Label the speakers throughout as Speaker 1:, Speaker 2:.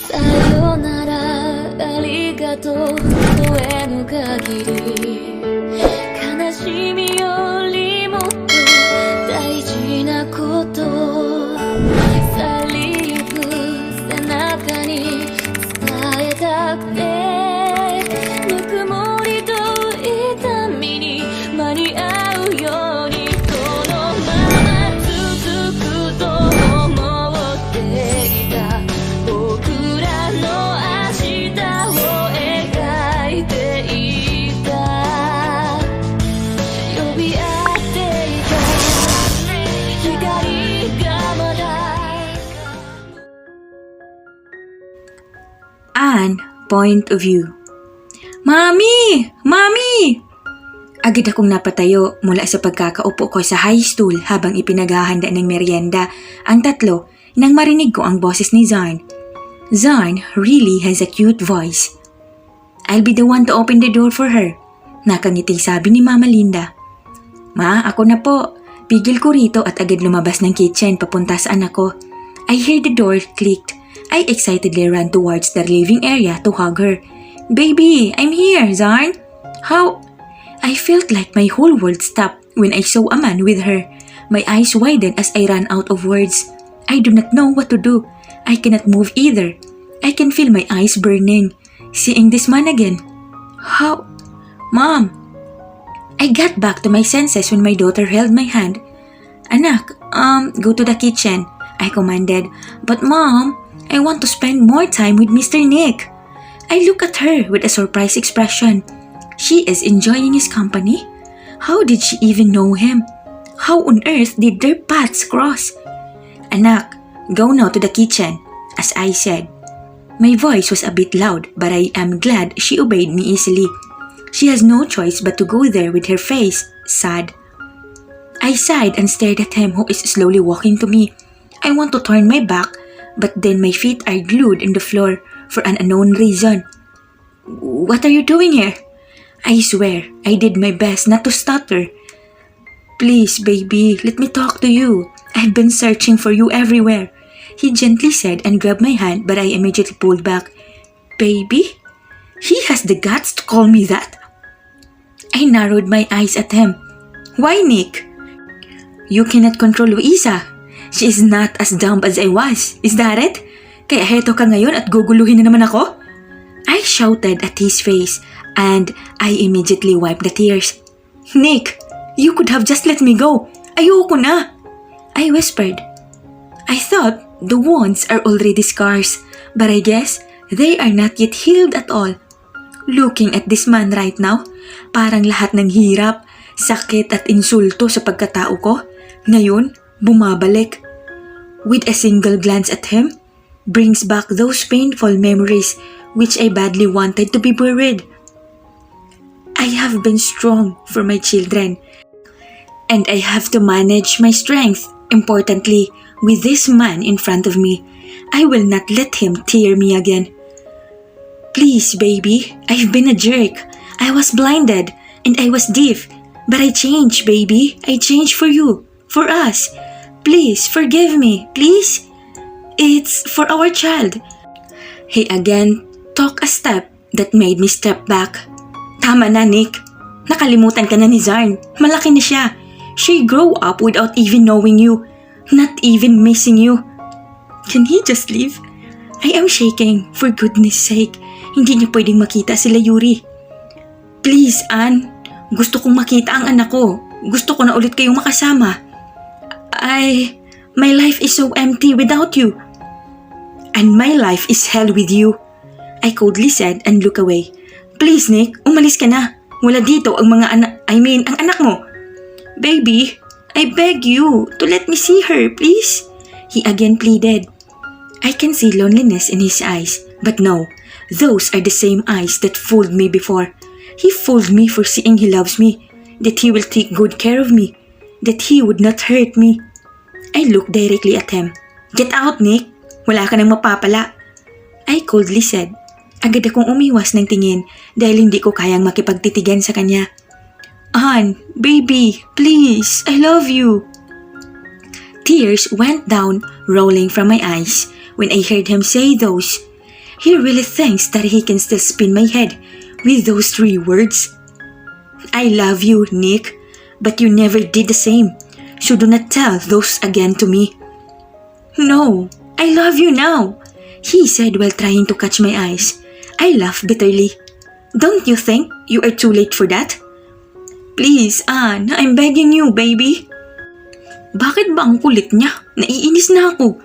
Speaker 1: さよならありがとう声の限り悲しみよりもっと大事なこと去りゆく背中に伝えたくてぬくもりと痛みに間に合うようにこのまま続くと思っていた僕らの明日を描いていた呼び合っていた光がまだ
Speaker 2: Anne, point of view. Mami! Mami! Agad akong napatayo mula sa pagkakaupo ko sa high stool habang ipinaghahanda ng merienda ang tatlo nang marinig ko ang boses ni Zarn. Zarn really has a cute voice. I'll be the one to open the door for her. Nakangiti sabi ni Mama Linda. Ma, ako na po. Pigil ko rito at agad lumabas ng kitchen papunta sa anak ko. I heard the door clicked. I excitedly ran towards the living area to hug her. Baby, I'm here, Zarn. How? I felt like my whole world stopped when I saw a man with her. My eyes widened as I ran out of words. I do not know what to do. I cannot move either. I can feel my eyes burning, seeing this man again. How? Mom! I got back to my senses when my daughter held my hand. Anak, go to the kitchen, I commanded. But Mom, I want to spend more time with Mr. Nick. I look at her with a surprised expression. She is enjoying his company? How did she even know him? How on earth did their paths cross? Anak, go now to the kitchen, as I said. My voice was a bit loud, but I am glad she obeyed me easily. She has no choice but to go there with her face sad. I sighed and stared at him who is slowly walking to me. I want to turn my back, but then my feet are glued in the floor for an unknown reason. What are you doing here? I swear, I did my best not to stutter. Please, baby, let me talk to you. I've been searching for you everywhere, he gently said and grabbed my hand, but I immediately pulled back. Baby? He has the guts to call me that. I narrowed my eyes at him. Why, Nick? You cannot control Luisa. She is not as dumb as I was. Is that it? Kaya heto ka ngayon at guguluhin na naman ako? I shouted at his face and I immediately wiped the tears. Nick, you could have just let me go. Ayoko na. I whispered. I thought the wounds are already scars, but I guess they are not yet healed at all. Looking at this man right now, parang lahat ng hirap, sakit at insulto sa pagkatao ko, ngayon, bumabalik. With a single glance at him, brings back those painful memories which I badly wanted to be buried. I have been strong for my children, and I have to manage my strength, importantly, with this man in front of me. I will not let him tear me again. Please, baby, I've been a jerk. I was blinded, and I was deaf, but I changed, baby. I changed for you. For us. Please, forgive me. Please. It's for our child. He again took a step that made me step back. Tama na, Nick. Nakalimutan ka na ni Zarn. Malaki na siya. She grew up without even knowing you. Not even missing you. Can he just leave? I am shaking. For goodness sake. Hindi niya pwedeng makita sila Yurhi. Please, Anne. Gusto kong makita ang anak ko. Gusto ko na ulit kayong makasama. My life is so empty without you. And my life is hell with you. I coldly said and looked away. Please, Nick, umalis ka na. Wala dito ang mga ang anak mo. Baby, I beg you to let me see her, please. He again pleaded. I can see loneliness in his eyes, but no, those are the same eyes that fooled me before. He fooled me for seeing he loves me, that he will take good care of me, that he would not hurt me. I looked directly at him. Get out, Nick. Wala ka nang mapapala. I coldly said. Agad akong umiwas ng tingin dahil hindi ko kayang makipagtitigan sa kanya. Anne, baby, please, I love you. Tears went down, rolling from my eyes when I heard him say those. He really thinks that he can still spin my head with those 3 words. I love you, Nick, but you never did the same, so do not tell those again to me. No, I love you now, he said while trying to catch my eyes. I laughed bitterly. Don't you think you are too late for that? Please, Anne, I'm begging you, baby. Bakit ba ang kulit niya? Naiinis na ako.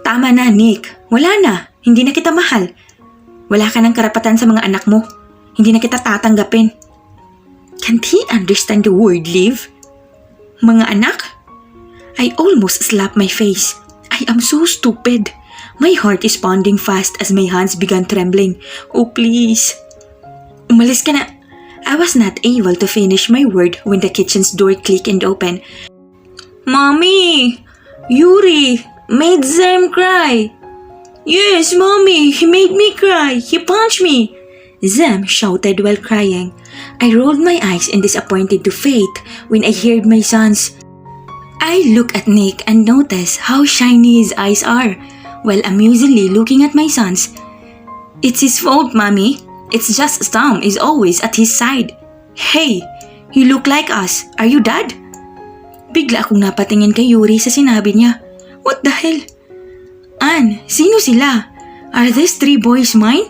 Speaker 2: Tama na, Nick. Wala na. Hindi na kita mahal. Wala ka ng karapatan sa mga anak mo. Hindi na kita tatanggapin. Can't he understand the word live? Mga anak? I almost slapped my face. I am so stupid. My heart is pounding fast as my hands began trembling. Oh, please. Umalis ka na. I was not able to finish my word when the kitchen's door clicked and opened. Mommy! Yurhi made Zem cry. Yes, Mommy, he made me cry. He punched me. Zem shouted while crying. I rolled my eyes and disappointed to fate when I heard my sons. I looked at Nick and noticed how shiny his eyes are while amusedly looking at my sons. It's his fault, Mommy. It's just Tom is always at his side. Hey, you look like us. Are you Dad? Bigla akong napatingin kay Yurhi sa sinabi niya. What the hell? Ann, sino sila? Are these 3 boys mine?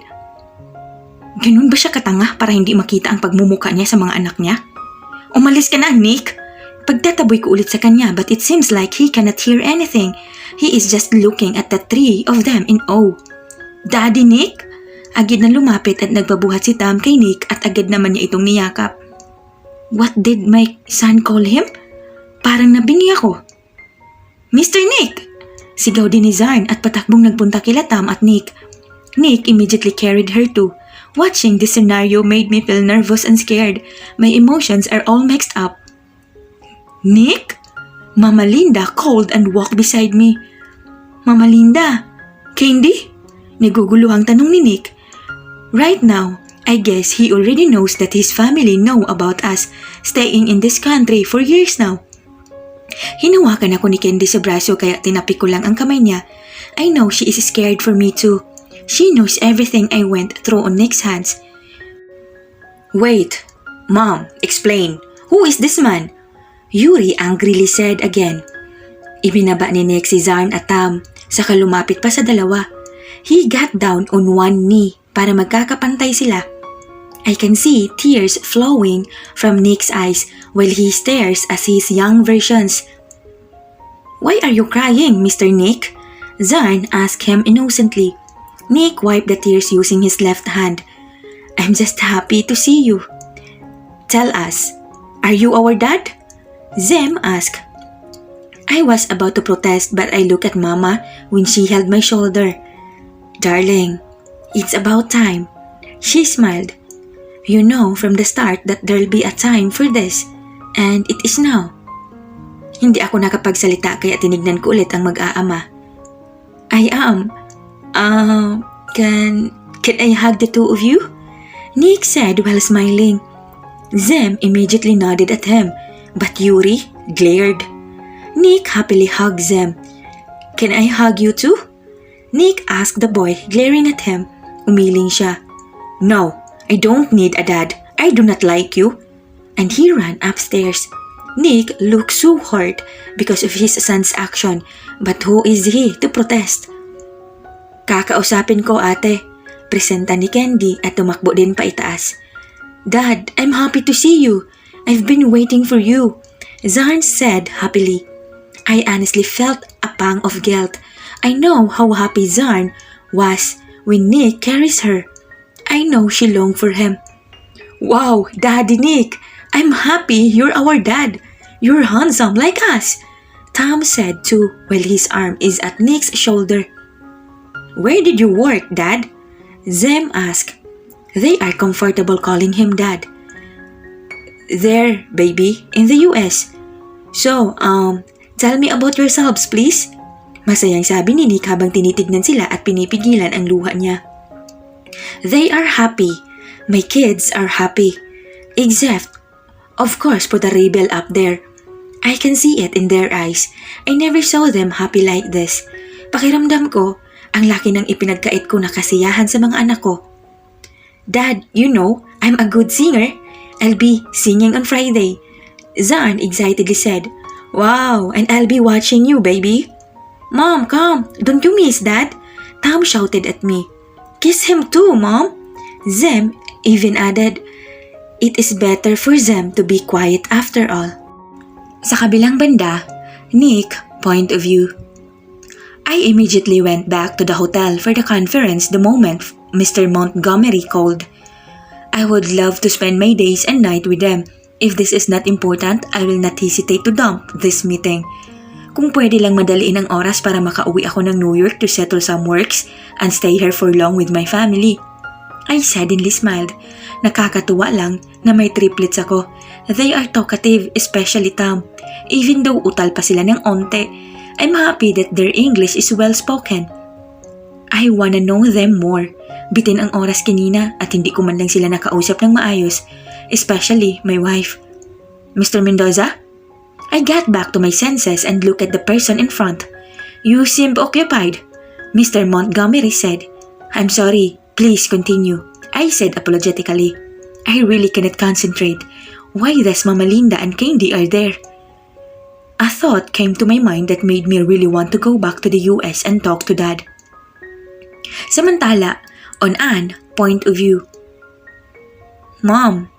Speaker 2: Ganun ba siya katanga para hindi makita ang pagmumuka niya sa mga anak niya? Umalis ka na, Nick. Pagtataboy ko ulit sa kanya but it seems like he cannot hear anything. He is just looking at the 3 of them in awe. Daddy, Nick? Agad na lumapit at nagpabuhat si Tom kay Nick at agad naman niya itong niyakap. What did my son call him? Parang nabingi ako. Mr. Nick! Sigaw din ni Zarn at patakbong nagpunta kila Tom at Nick. Nick immediately carried her too. Watching this scenario made me feel nervous and scared. My emotions are all mixed up. Nick? Mama Linda called and walked beside me. Mama Linda? Candy? Naguguluhang tanong ni Nick. Right now, I guess he already knows that his family know about us staying in this country for years now. Hinawakan ako ni Candy sa braso kaya tinapik ko lang ang kamay niya. I know she is scared for me too. She knows everything I went through on Nick's hands. Wait, Mom, explain. Who is this man? Yurhi angrily said again. Ibinaba ni Nick si Zarn at Tom, saka lumapit pa sa dalawa. He got down on one knee para magkakapantay sila. I can see tears flowing from Nick's eyes while he stares at his young versions. Why are you crying, Mr. Nick? Zarn asked him innocently. Nick wiped the tears using his left hand. I'm just happy to see you. Tell us, are you our dad? Zem asked. I was about to protest but I looked at Mama when she held my shoulder. Darling, it's about time. She smiled. You know from the start that there'll be a time for this, and it is now. Hindi ako nakapagsalita kaya tinignan ko ulit ang mag-aama. I am. Can I hug the 2 of you? Nick said while smiling. Zem immediately nodded at him, but Yurhi glared. Nick happily hugged Zem. Can I hug you too? Nick asked the boy, glaring at him. Umiling siya. No, I don't need a dad. I do not like you. And he ran upstairs. Nick looked so hurt because of his son's action, but who is he to protest? Kakausapin ko, ate. Presenta ni Candy at tumakbo din pa itaas. Dad, I'm happy to see you. I've been waiting for you, Zarn said happily. I honestly felt a pang of guilt. I know how happy Zarn was when Nick carries her. I know she longed for him. Wow, Daddy Nick, I'm happy you're our dad. You're handsome like us, Tom said too while his arm is at Nick's shoulder. Where did you work, Dad? Zem asked. They are comfortable calling him Dad. There, baby, in the US. So, tell me about yourselves, please. Masayang sabi ni Nick habang tinitignan sila at pinipigilan ang luha niya. They are happy. My kids are happy. Except, of course, for the rebel up there. I can see it in their eyes. I never saw them happy like this. Pakiramdam ko, Ang laki ng ipinagkait ko na kasiyahan sa mga anak ko. Dad, you know, I'm a good singer. I'll be singing on Friday. Zarn excitedly said. Wow, and I'll be watching you, baby. Mom, come, don't you miss Dad? Tom shouted at me. Kiss him too, Mom. Zem even added, it is better for Zem to be quiet after all. Sa kabilang banda, Nick, point of view. I immediately went back to the hotel for the conference the moment Mr. Montgomery called. I would love to spend my days and night with them. If this is not important, I will not hesitate to dump this meeting. Kung pwede lang madaliin ang oras para makauwi ako ng New York to settle some works and stay here for long with my family. I suddenly smiled. Nakakatuwa lang na may triplets ako. They are talkative, especially Tom. Even though utal pa sila ng onte, I'm happy that their English is well spoken. I wanna know them more. Bitin ang oras kanina at hindi ko man lang sila nakausap ng maayos, especially my wife. Mr. Mendoza? I got back to my senses and looked at the person in front. You seem occupied, Mr. Montgomery said. I'm sorry, please continue, I said apologetically. I really cannot concentrate. Why does Mama Linda and Candy are there? A thought came to my mind that made me really want to go back to the US and talk to Dad. Samantala, on Anne's point of view. Mom,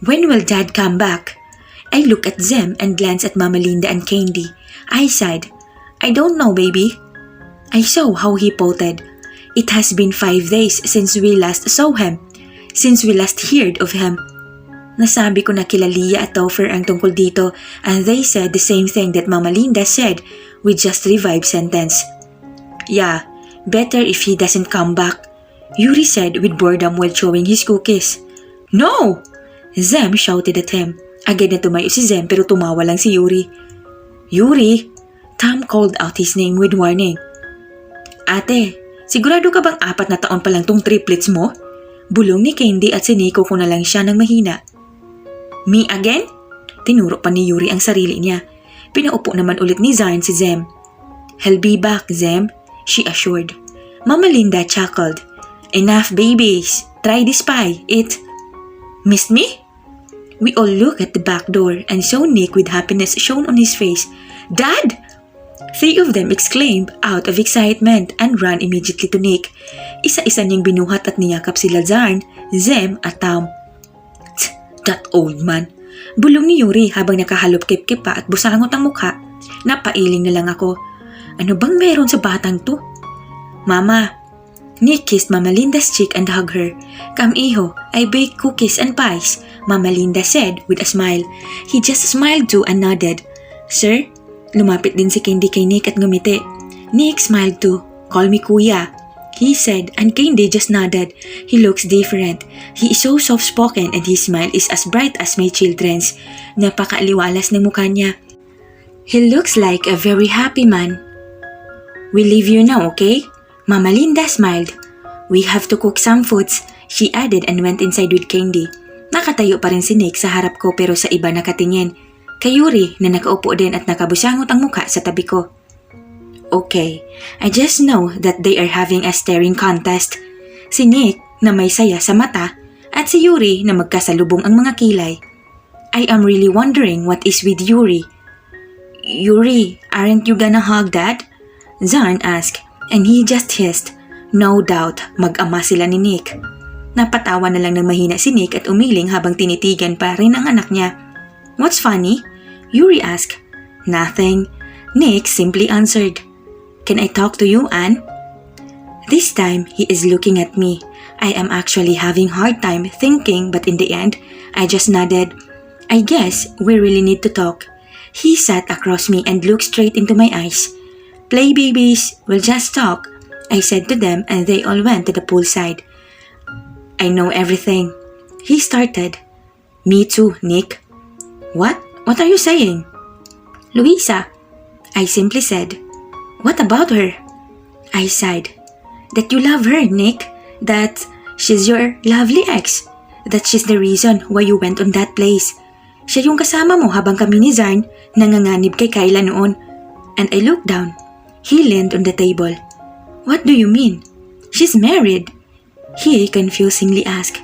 Speaker 2: when will Dad come back? I looked at Zem and glanced at Mama Linda and Candy. I sighed. I don't know, baby. I saw how he pouted. It has been 5 days since we last saw him. Since we last heard of him. Nasabi ko na kila Leah at Topher ang tungkol dito and they said the same thing that Mama Linda said with just revived sentence. Yeah, better if he doesn't come back, Yurhi said with boredom while chewing his cookies. No! Zem shouted at him. Agad na tumayo si Zem pero tumawa lang si Yurhi. Yurhi! Tom called out his name with warning. Ate, sigurado ka bang 4 na taon pa lang tong triplets mo? Bulong ni Candy at siniko ko na lang siya ng mahina. Me again? Tinuro pa ni Yurhi ang sarili niya. Pinaupo naman ulit ni Zarn si Zem. He'll be back, Zem, she assured. Mama Linda chuckled. Enough babies. Try this pie. It... Missed me? We all looked at the back door and saw Nick with happiness shown on his face. Dad! 3 of them exclaimed out of excitement and ran immediately to Nick. Isa-isa niyang binuhat at niyakap sila Zarn, Zem at Tom. That old man. Bulong ni Yurhi habang nakahalop kip-kip pa at busangot ang mukha. Napailing na lang ako. Ano bang meron sa batang to? Mama. Nick kissed Mama Linda's cheek and hugged her. Come iho, I bake cookies and pies, Mama Linda said with a smile. He just smiled too and nodded. Sir? Lumapit din si Candy kay Nick at ngumiti. Nick smiled too. Call me kuya, he said, and Candy just nodded. He looks different. He is so soft-spoken and his smile is as bright as my children's. Napakaaliwalas ng mukha niya. He looks like a very happy man. We leave you now, okay? Mama Linda smiled. We have to cook some foods, she added and went inside with Candy. Nakatayo pa rin si Nick sa harap ko pero sa iba nakatingin. Kay Yurhi na nakaupo din at nakabusangot ang mukha sa tabi ko. Okay, I just know that they are having a staring contest. Si Nick na may saya sa mata at si Yurhi na magkasalubong ang mga kilay. I am really wondering what is with Yurhi. Yurhi, aren't you gonna hug Dad? Zarn asked and he just hissed. No doubt, mag-ama sila ni Nick. Napatawa na lang ng mahina si Nick at umiling habang tinitigan pa rin ang anak niya. What's funny? Yurhi asked. Nothing. Nick simply answered. Can I talk to you, Anne? This time, he is looking at me. I am actually having hard time thinking but in the end, I just nodded. I guess we really need to talk. He sat across me and looked straight into my eyes. Play babies, we'll just talk, I said to them and they all went to the poolside. I know everything. He started. Me too, Nick. What? What are you saying? Luisa, I simply said. What about her? I sighed. That you love her, Nick. That she's your lovely ex. That she's the reason why you went on that place. Siya yung kasama mo habang kami ni Zarn nanganganib kay Kyla noon. And I looked down. He leaned on the table. What do you mean? She's married. He confusingly asked.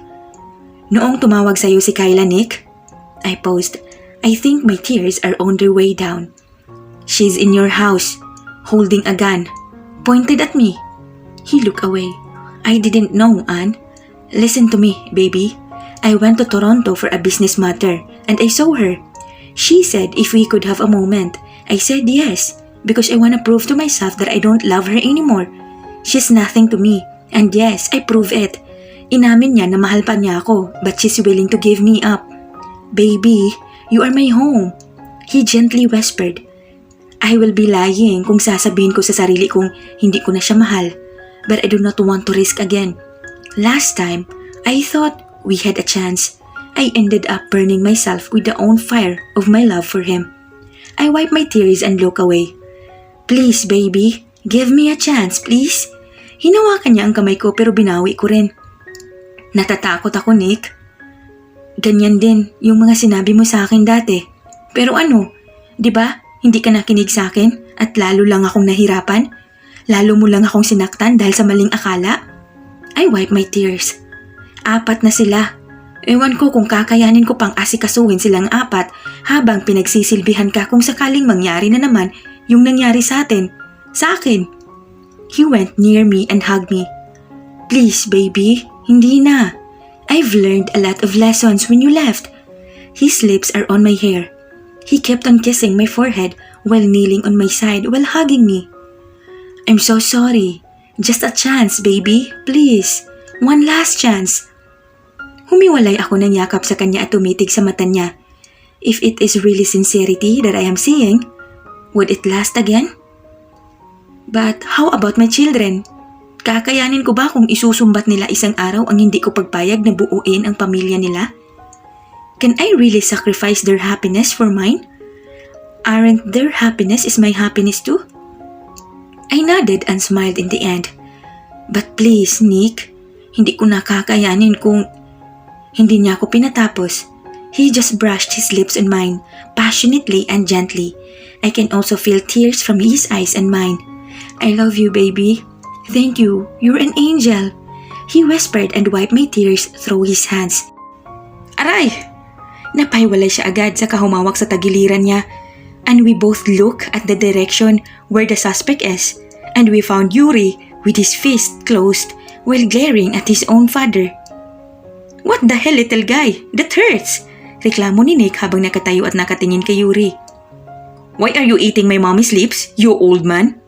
Speaker 2: Noong tumawag sa'yo si Kyla, Nick? I paused. I think my tears are on their way down. She's in your house, holding a gun, pointed at me. He looked away. I didn't know, Anne. Listen to me, baby. I went to Toronto for a business matter and I saw her. She said if we could have a moment. I said yes because I want to prove to myself that I don't love her anymore. She's nothing to me and yes, I prove it. Inamin niya na mahal pa niya ako but she's willing to give me up. Baby, you are my home. He gently whispered. I will be lying kung sasabihin ko sa sarili kong hindi ko na siya mahal. But I do not want to risk again. Last time, I thought we had a chance. I ended up burning myself with the own fire of my love for him. I wiped my tears and looked away. Please, baby, give me a chance, please. Hinawakan niya ang kamay ko pero binawi ko rin. Natatakot ako, Nick. Ganyan din yung mga sinabi mo sa akin dati. Pero ano, di ba? Hindi ka nakinig sa akin at lalo lang akong nahirapan? Lalo mo lang akong sinaktan dahil sa maling akala? I wiped my tears. 4 na sila. Ewan ko kung kakayanin ko pang asikasuhin silang 4 habang pinagsisilbihan ka kung sakaling mangyari na naman yung nangyari sa atin. Sa akin. He went near me and hugged me. Please, baby, hindi na. I've learned a lot of lessons when you left. His lips are on my hair. He kept on kissing my forehead while kneeling on my side while hugging me. I'm so sorry. Just a chance, baby. Please. One last chance. Humiwalay ako ng yakap sa kanya at tumitig sa mata niya. If it is really sincerity that I am seeing, would it last again? But how about my children? Kakayanin ko ba kung isusumbat nila isang araw ang hindi ko pagpayag na buuin ang pamilya nila? Can I really sacrifice their happiness for mine? Aren't their happiness is my happiness too? I nodded and smiled in the end. But please, Nick, hindi ko nakakayanin kung hindi niya ako pinatapos. He just brushed his lips on mine, passionately and gently. I can also feel tears from his eyes and mine. I love you, baby. Thank you. You're an angel. He whispered and wiped my tears through his hands. Aray! Napahiwalay siya agad sa kahumawak sa tagiliran niya. And we both looked at the direction where the suspect is. And we found Yurhi with his fist closed while glaring at his own father. What the hell, little guy? That hurts! Reklamo ni Nick habang nakatayo at nakatingin kay Yurhi. Why are you eating my mommy's lips, you old man?